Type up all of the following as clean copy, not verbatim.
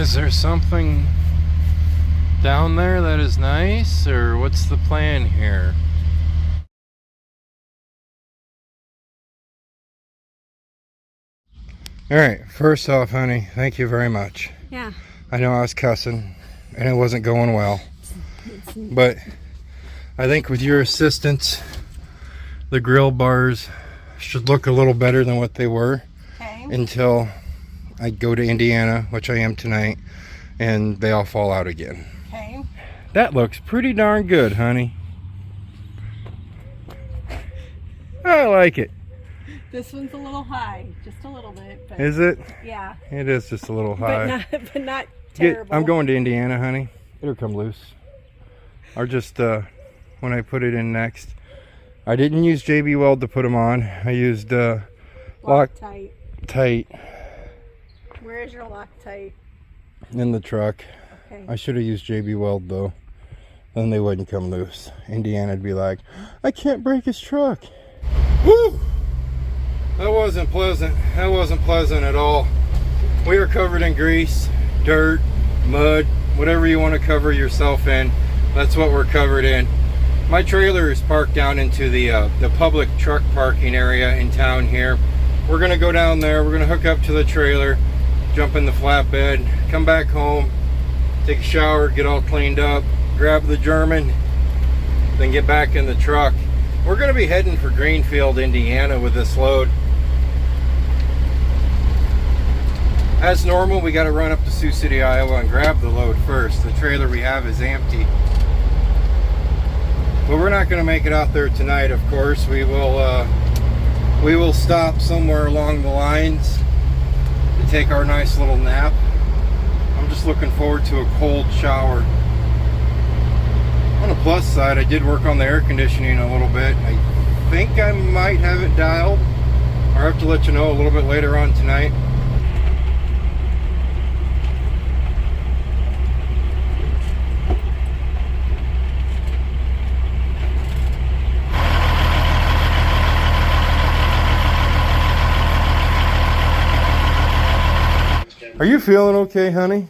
Is there something down there that is nice, or what's the plan here? All right, first off, honey, thank you very much. Yeah. I know I was cussing and it wasn't going well, but I think with your assistance, the grill bars should look a little better than what they were. Okay. Until I go to Indiana, which I am tonight, and they all fall out again. Okay. That looks pretty darn good, honey. I like it. This one's a little high, just a little bit. But Is it? yeah. It is just a little high. But not terrible. I'm going to Indiana, honey. It'll come loose. Or just when I put it in next. I didn't use JB Weld to put them on. I used Loctite. Where is your Loctite? In the truck. Okay. I should have used JB Weld though. Then they wouldn't come loose. Indiana'd be like, I can't break his truck. Woo! That wasn't pleasant. That wasn't pleasant at all. We are covered in grease, dirt, mud, whatever you want to cover yourself in. That's what we're covered in. My trailer is parked down into the public truck parking area in town here. We're gonna go down there. We're gonna hook up to the trailer, jump in the flatbed, come back home, take a shower, get all cleaned up, grab the German, then get back in the truck. We're gonna be heading for Greenfield, Indiana with this load. As normal, we got to run up to Sioux City, Iowa and grab the load first. The trailer we have is empty. But we're not going to make it out there tonight, of course. We will stop somewhere along the lines to take our nice little nap. I'm just looking forward to a cold shower. On the plus side, I did work on the air conditioning a little bit. I think I might have it dialed. I'll have to let you know a little bit later on tonight. Are you feeling okay, honey?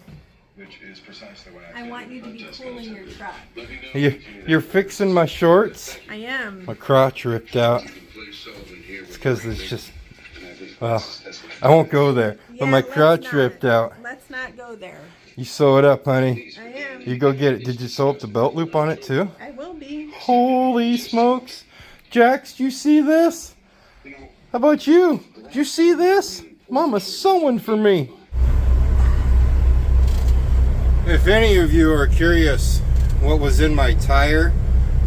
I want you to be cool in your truck. You're fixing my shorts? I am. My crotch ripped out. It's because it's just, well, I won't go there. But my crotch ripped out. Let's not go there. You sew it up, honey. I am. You go get it. Did you sew up the belt loop on it too? I will be. Holy smokes. Jax, do you see this? How about you? Did you see this? Mama's sewing for me. If any of you are curious what was in my tire,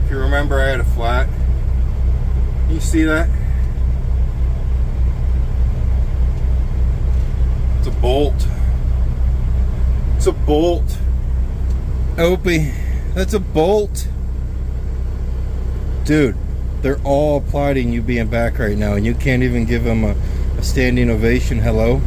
if you remember I had a flat. You see that? It's a bolt. It's a bolt. Opie, that's a bolt. Dude, they're all applauding you being back right now and you can't even give them a standing ovation. Hello?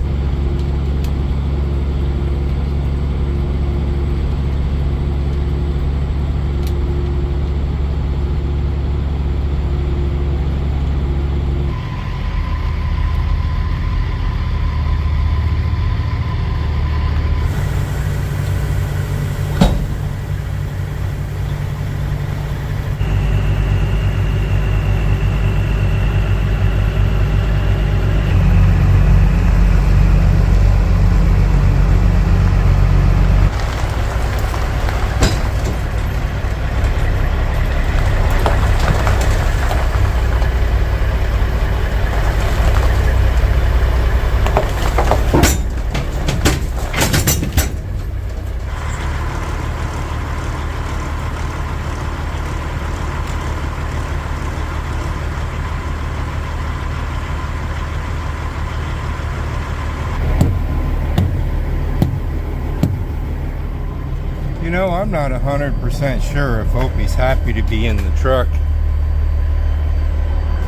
You know, I'm not 100% sure if Opie's happy to be in the truck.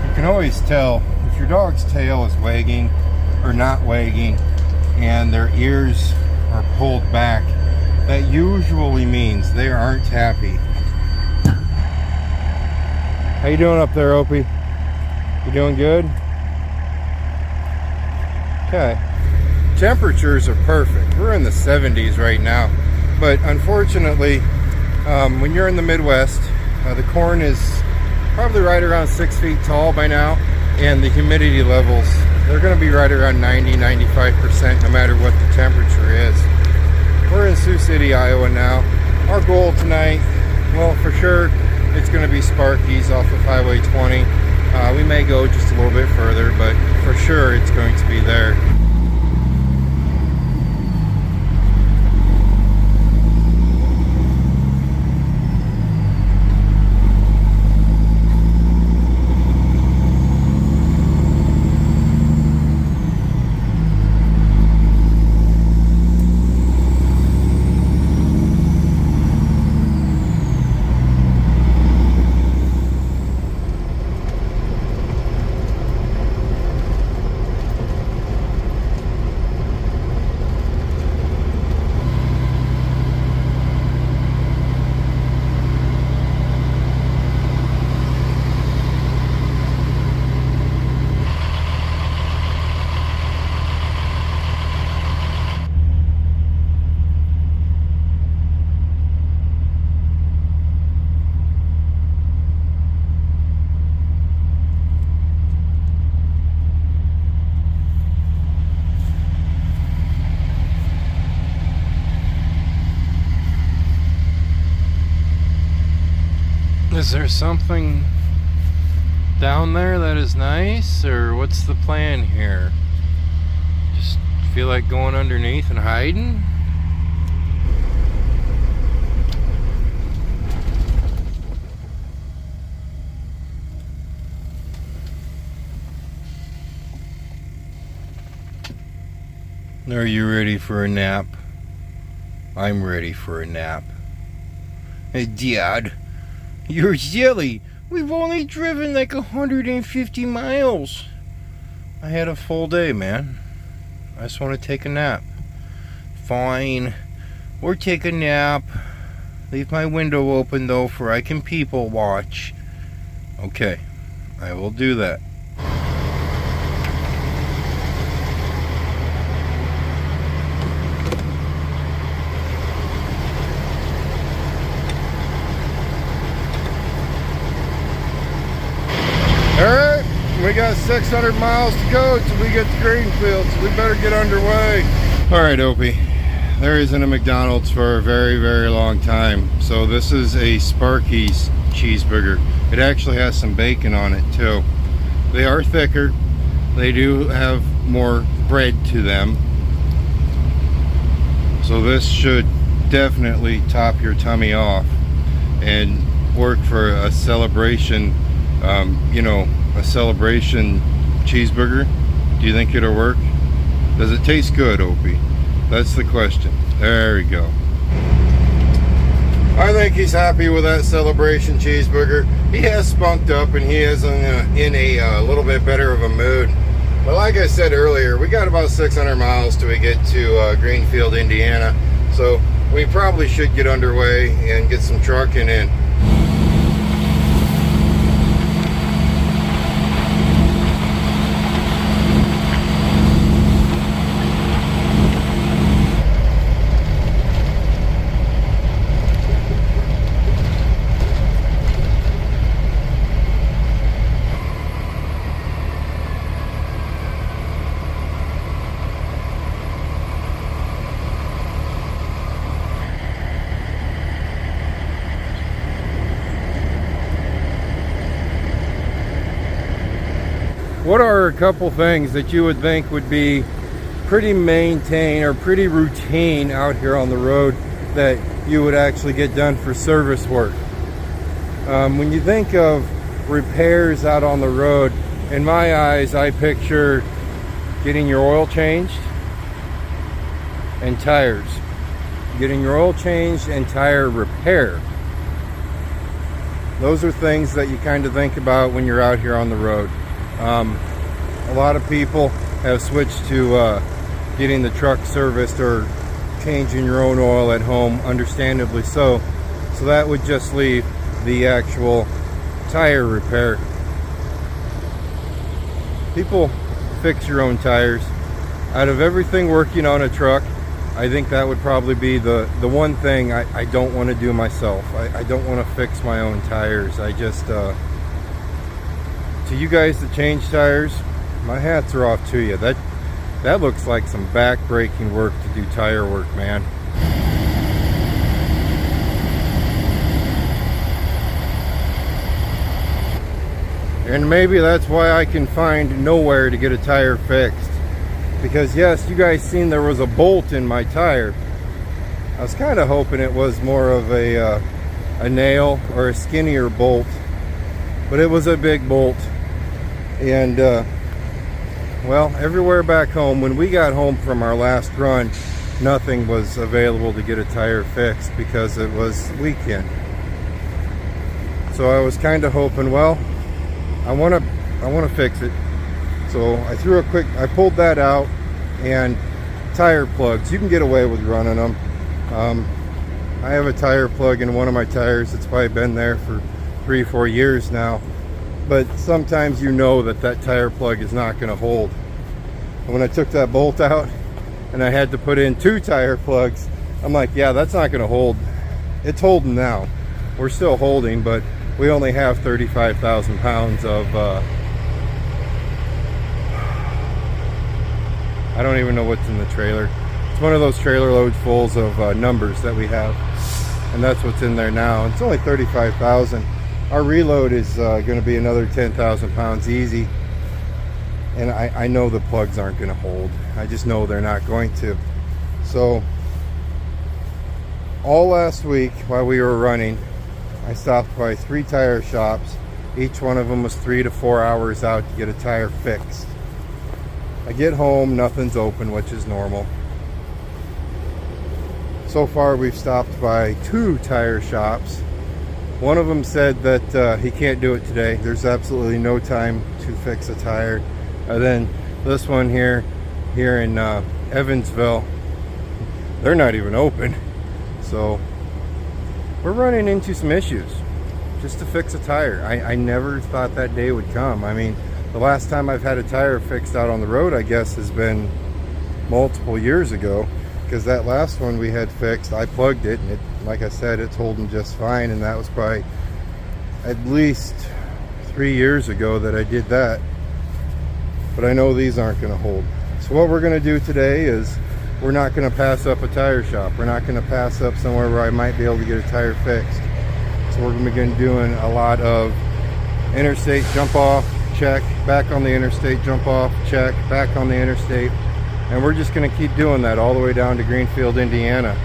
You can always tell if your dog's tail is wagging or not wagging and their ears are pulled back. That usually means they aren't happy. How you doing up there, Opie? You doing good? Okay. temperatures are perfect. We're in the 70s right now, but unfortunately, when you're in the Midwest, the corn is probably right around 6 feet tall by now, and the humidity levels, they're going to be right around 90-95% no matter what the temperature is. We're in Sioux City, Iowa now. Our goal tonight, well, for sure, it's going to be Sparky's off of Highway 20. We may go just a little bit further, but for sure it's going to be there. Is there something down there that is nice, or what's the plan here? Just feel like going underneath and hiding? Are you ready for a nap? I'm ready for a nap. Hey, Dad. You're silly. We've only driven like 150 miles. I had a full day, man. I just want to take a nap. Fine. Or take a nap. Leave my window open, though, for I can people watch. Okay. I will do that. Alright, we got 600 miles to go till we get to Greenfield, so we better get underway. Alright, Opie, there isn't a McDonald's for a very, very long time. So this is a Sparky's cheeseburger. It actually has some bacon on it too. They are thicker. They do have more bread to them. So this should definitely top your tummy off and work for a celebration. You know, a celebration cheeseburger. Do you think it'll work? Does it taste good, Opie? That's the question. There we go. I think he's happy with that celebration cheeseburger. He has spunked up and he is in a little bit better of a mood. But like I said earlier, we got about 600 miles till we get to Greenfield, Indiana. So we probably should get underway and get some trucking in. What are a couple things that you would think would be pretty maintained or pretty routine out here on the road that you would actually get done for service work? When you think of repairs out on the road, in my eyes, I picture getting your oil changed and tires. Getting your oil changed and tire repair. Those are things that you kind of think about when you're out here on the road. A lot of people have switched to getting the truck serviced or changing your own oil at home, understandably so. So that would just leave the actual tire repair. People fix your own tires. Out of everything working on a truck, I think that would probably be the one thing I don't want to do myself. I don't want to fix my own tires. I just, to you guys that change tires, my hats are off to you. That looks like some back-breaking work to do tire work, man. And maybe that's why I can find nowhere to get a tire fixed. Because yes, you guys seen there was a bolt in my tire. I was kind of hoping it was more of a nail or a skinnier bolt. But it was a big bolt. And well, everywhere back home, when we got home from our last run, nothing was available to get a tire fixed because it was weekend. So I was kind of hoping, well, I want to fix it. So I pulled that out, and tire plugs, you can get away with running them. I have a tire plug in one of my tires. It's probably been there for 3-4 years now. But sometimes you know that tire plug is not going to hold. And when I took that bolt out and I had to put in 2 tire plugs, I'm like, yeah, that's not going to hold. It's holding now. We're still holding, but we only have 35,000 pounds of, I don't even know what's in the trailer. It's one of those trailer loads fulls of numbers that we have. And that's what's in there now. It's only 35,000. Our reload is going to be another 10,000 pounds easy. And I know the plugs aren't going to hold. I just know they're not going to. So, all last week while we were running, I stopped by 3 tire shops. Each one of them was 3 to 4 hours out to get a tire fixed. I get home, nothing's open, which is normal. So far we've stopped by 2 tire shops. One of them said that he can't do it today. There's absolutely no time to fix a tire. And then this one here in Evansville, they're not even open. So we're running into some issues just to fix a tire. I never thought that day would come. I mean, the last time I've had a tire fixed out on the road, I guess, has been multiple years ago, because that last one we had fixed, I plugged it, and it, like I said, it's holding just fine, and that was probably at least 3 years ago that I did that. But I know these aren't going to hold. So what we're going to do today is we're not going to pass up a tire shop. We're not going to pass up somewhere where I might be able to get a tire fixed. So we're going to begin doing a lot of interstate jump off, check, back on the interstate, jump off, check, back on the interstate. And we're just going to keep doing that all the way down to Greenfield, Indiana.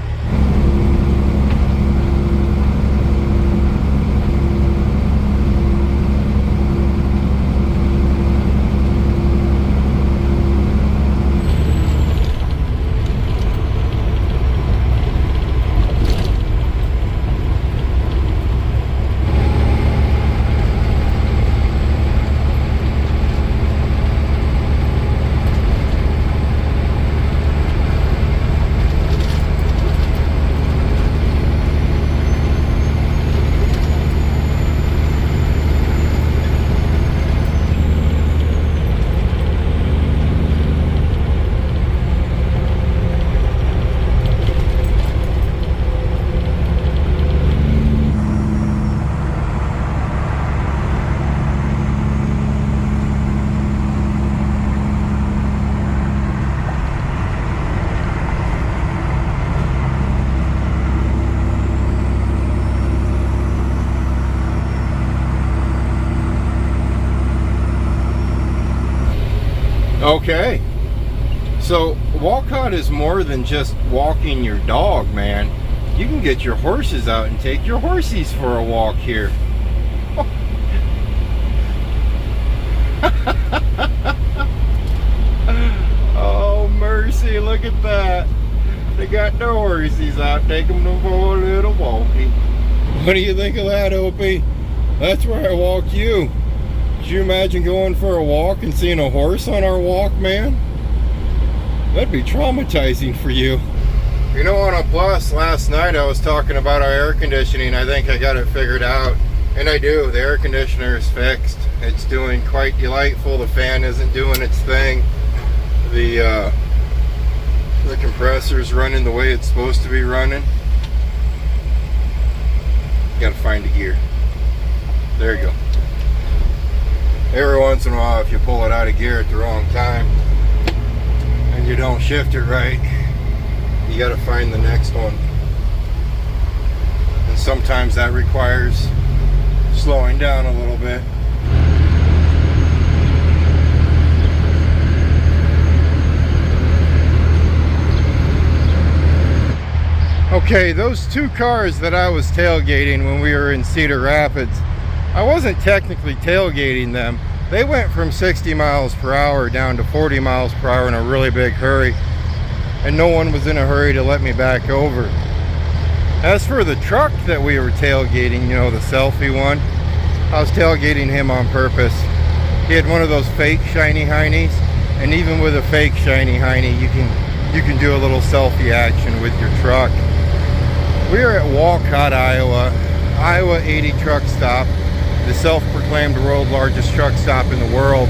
Okay, so walkout is more than just walking your dog, man. You can get your horses out and take your horsies for a walk here. Oh mercy, look at that. They got their horsies out, taking them for a little walkie. What do you think of that, Opie? That's where I walked you. Could you imagine going for a walk and seeing a horse on our walk, man? That'd be traumatizing for you. You know, on a plus, last night I was talking about our air conditioning. I think I got it figured out. And I do. The air conditioner is fixed. It's doing quite delightful. The fan isn't doing its thing. The The compressor's running the way it's supposed to be running. You gotta find a gear. There you go. Every once in a while, if you pull it out of gear at the wrong time and you don't shift it right, you gotta find the next one. And sometimes that requires slowing down a little bit. Okay, those two cars that I was tailgating when we were in Cedar Rapids, I wasn't technically tailgating them. They went from 60 miles per hour down to 40 miles per hour in a really big hurry, and no one was in a hurry to let me back over. As for the truck that we were tailgating, you know, the selfie one, I was tailgating him on purpose. He had one of those fake shiny heinies, and even with a fake shiny heiny, you can do a little selfie action with your truck. We are at Walcott, Iowa 80 Truckstop, the self-proclaimed world's largest truck stop in the world,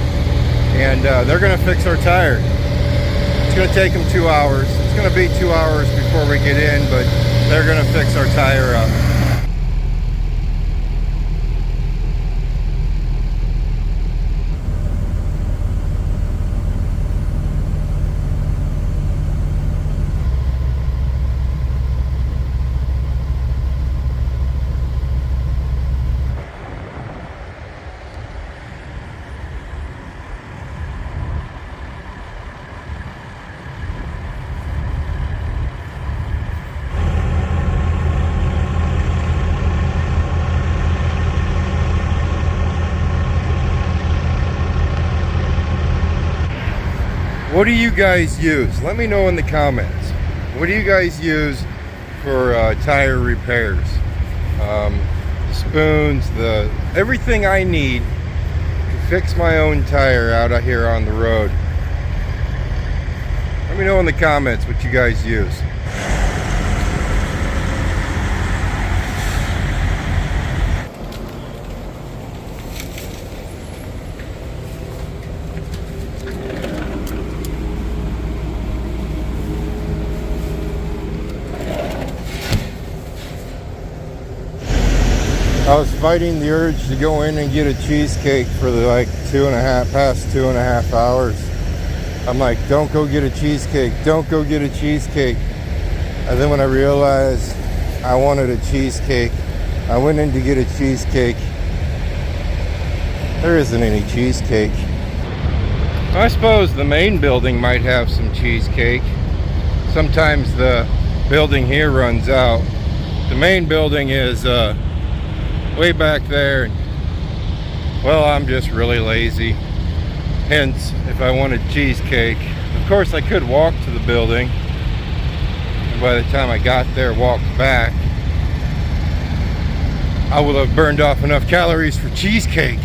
and they're going to fix our tire. It's going to take them 2 hours. It's going to be 2 hours before we get in, but they're going to fix our tire up. What do you guys use? Let me know in the comments. What do you guys use for tire repairs? Spoons, everything I need to fix my own tire out here on the road. Let me know in the comments what you guys use. I was fighting the urge to go in and get a cheesecake for the past 2.5 hours. I'm like, don't go get a cheesecake, don't go get a cheesecake. And then when I realized I wanted a cheesecake, I went in to get a cheesecake. There isn't any cheesecake. I suppose the main building might have some cheesecake. Sometimes the building here runs out. The main building is way back there. Well, I'm just really lazy. Hence, if I wanted cheesecake, of course I could walk to the building, and by the time I got there, walked back, I would have burned off enough calories for cheesecake.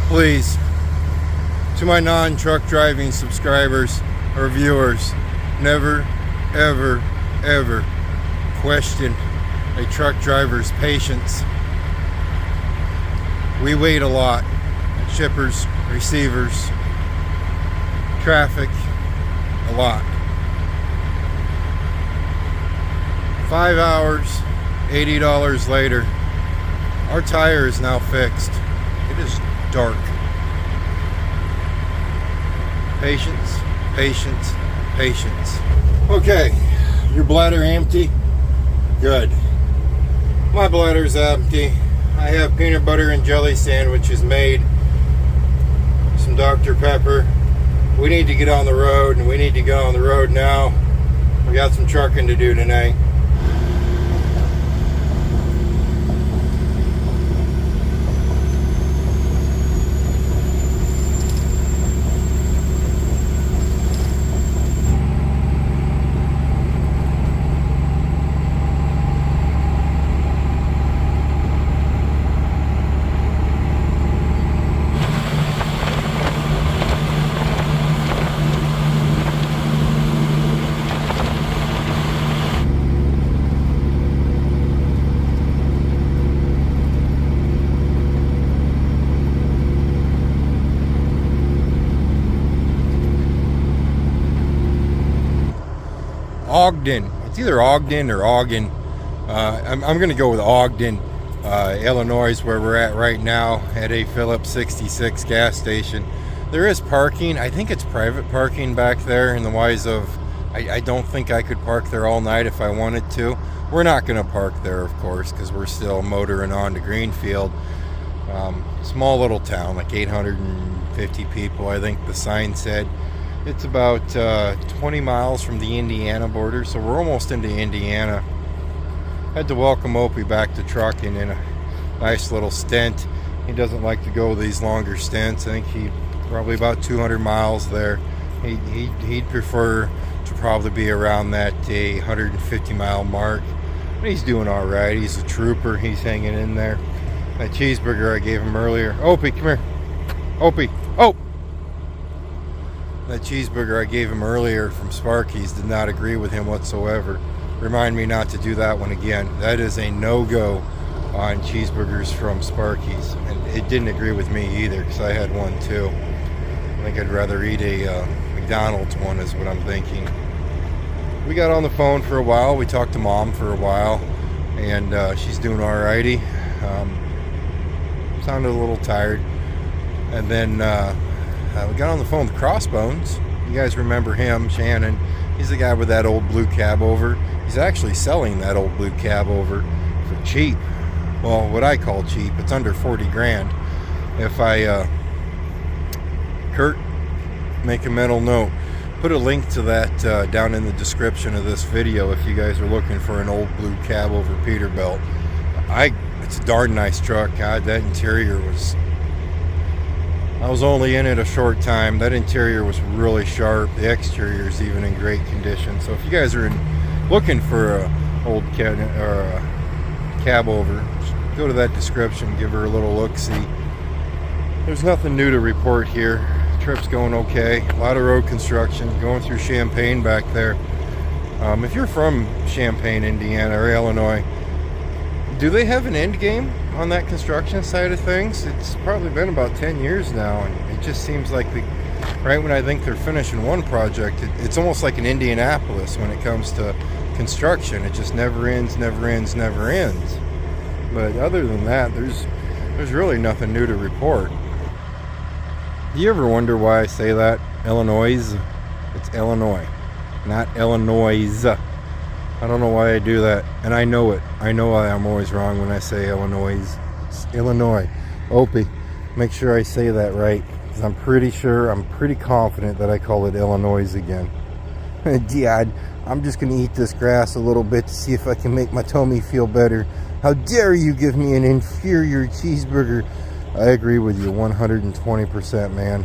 Please, to my non-truck driving subscribers or viewers, never, ever, ever question a truck driver's patience. We wait a lot at shippers, receivers, traffic, a lot. 5 hours, $80 later, our tire is now fixed. It is dark. Patience, patience, patience. Okay, your bladder empty? Good. My bladder's empty. I have peanut butter and jelly sandwiches made, some Dr. Pepper, we need to get on the road, and we need to get on the road now. We got some trucking to do tonight. Ogden. It's either Ogden or Ogden. I'm going to go with Ogden, Illinois, is where we're at right now at a Phillips 66 gas station. There is parking. I think it's private parking back there in the wise of I don't think I could park there all night if I wanted to. We're not going to park there, of course, because we're still motoring on to Greenfield. Small little town, like 850 people, I think the sign said. It's about 20 miles from the Indiana border, so we're almost into Indiana. Had to welcome Opie back to trucking in a nice little stint. He doesn't like to go these longer stints. I think he probably about 200 miles there. He'd prefer to probably be around that 150 mile mark. But he's doing all right. He's a trooper. He's hanging in there. That cheeseburger I gave him earlier. Opie, come here. Opie. Oh! That cheeseburger I gave him earlier from Sparky's did not agree with him whatsoever. Remind me not to do that one again. That is a no-go on cheeseburgers from Sparky's. And it didn't agree with me either, because I had one too. I think I'd rather eat a McDonald's one is what I'm thinking. We got on the phone for a while. We talked to Mom for a while. And she's doing alrighty. Sounded a little tired. And then we got on the phone with Crossbones. You guys remember him, Shannon. He's the guy with that old blue cabover. He's actually selling that old blue cabover for cheap. Well, what I call cheap. It's under 40 grand. If I, Kurt, make a mental note. Put a link to that down in the description of this video if you guys are looking for an old blue cabover Peterbilt. It's a darn nice truck. God, that interior was... I was only in it a short time. That interior was really sharp. The exterior is even in great condition. So if you guys are looking for a old cab over, go to that description, give her a little look-see. There's nothing new to report here. The trip's going okay. A lot of road construction going through Champaign back there. If you're from Champaign, Indiana or Illinois, do they have an end game on that construction side of things? It's probably been about 10 years now, and it just seems like right when I think they're finishing one project, it's almost like an Indianapolis when it comes to construction. It just never ends, never ends, never ends. But other than that, there's really nothing new to report. Do you ever wonder why I say that? Illinois? It's Illinois, not Illinois. I don't know why I do that, and I know it. I know I'm always wrong when I say Illinois. It's Illinois. Opie, make sure I say that right, because I'm pretty confident that I call it Illinois again. Dad, I'm just going to eat this grass a little bit to see if I can make my tummy feel better. How dare you give me an inferior cheeseburger? I agree with you 120%, man.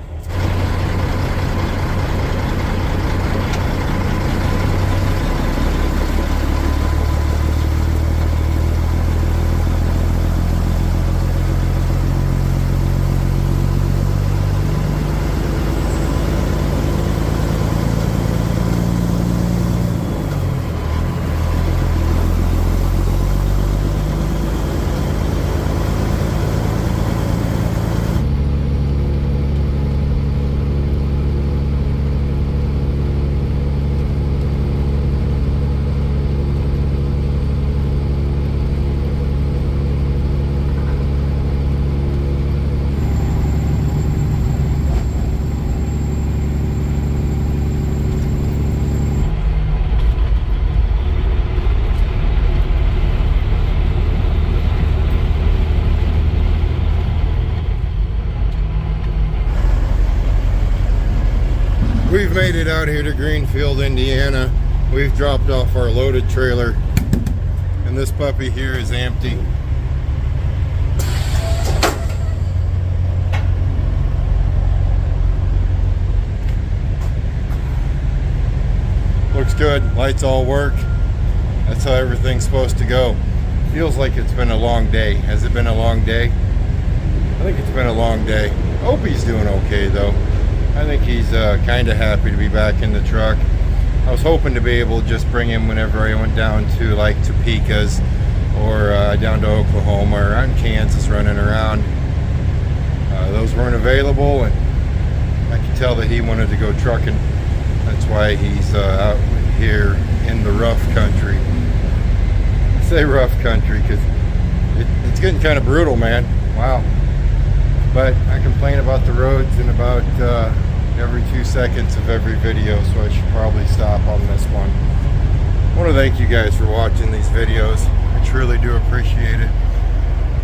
it out here to Greenfield, Indiana. We've dropped off our loaded trailer, and this puppy here is empty. Looks good, lights all work. That's how everything's supposed to go. Feels like it's been a long day. Has it been a long day? I think it's been a long day. Opie's doing okay though. I think he's kind of happy to be back in the truck. I was hoping to be able to just bring him whenever I went down to like Topeka's or down to Oklahoma or out in Kansas running around. Those weren't available, and I could tell that he wanted to go trucking. That's why he's out here in the rough country. I say rough country because it's getting kind of brutal, man. Wow. But I complain about the roads in about every 2 seconds of every video, so I should probably stop on this one. I want to thank you guys for watching these videos. I truly do appreciate it.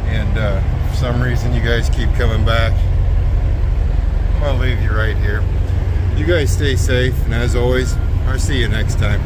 And for some reason you guys keep coming back. I'm going to leave you right here. You guys stay safe, and as always, I'll see you next time.